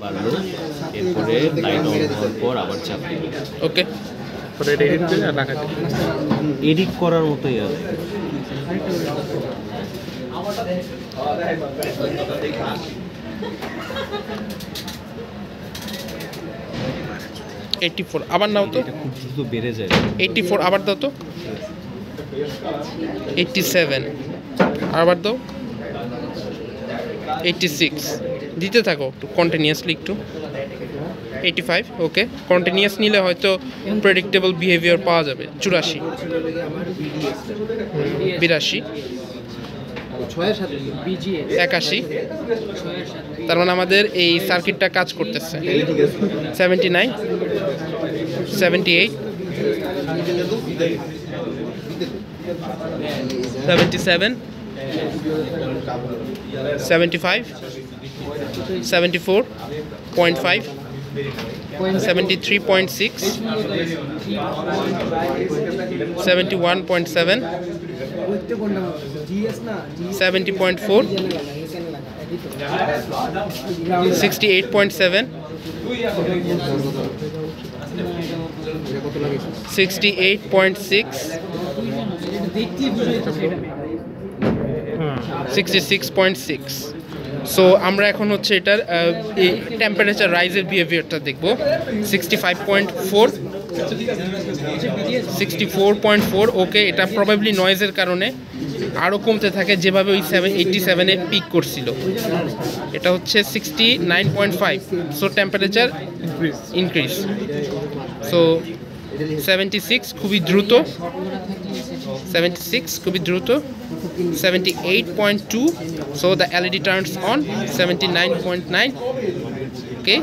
বাড়লো, এরপরে light on হওয়ার পর আবার চাপ দিল। ওকে, পরে এটা এডিট করে রাখা যায়। এডিট করার মতোই আছে। আবার নাও তো, এটা খুব দ্রুত বেড়ে যায়। 84 আবার দাও তো, 87 আবার দাও, 86 দিতে থাকো একটু কন্টিনিউয়াসলি, একটু 85। ওকে, কন্টিনিউয়াস নিলে হয়তো প্রেডিক্টেবল বিহেভিয়ার পাওয়া যাবে। 84, 82, 81। তার মানে আমাদের এই সার্কিটটা কাজ করতেছে। 79, 78, 77, 75, 74.5, 73.6, 71.7, 70.4, 68.7, 68.6, 66.6। সো আমরা এখন হচ্ছে এটার টেম্পারেচার রাইজের বিহেভিয়ারটা দেখব। 65.4, 64.4। ওকে, এটা প্রবাবলি নয়েজের কারণে আরও কমতে থাকে, যেভাবে ওই 87-এ পিক করছিল। এটা হচ্ছে 69.5। So temperature increase. সো 76 খুবই দ্রুত, 76 খুবই দ্রুত, 78.2। so the LED turns on, 79.9. okay.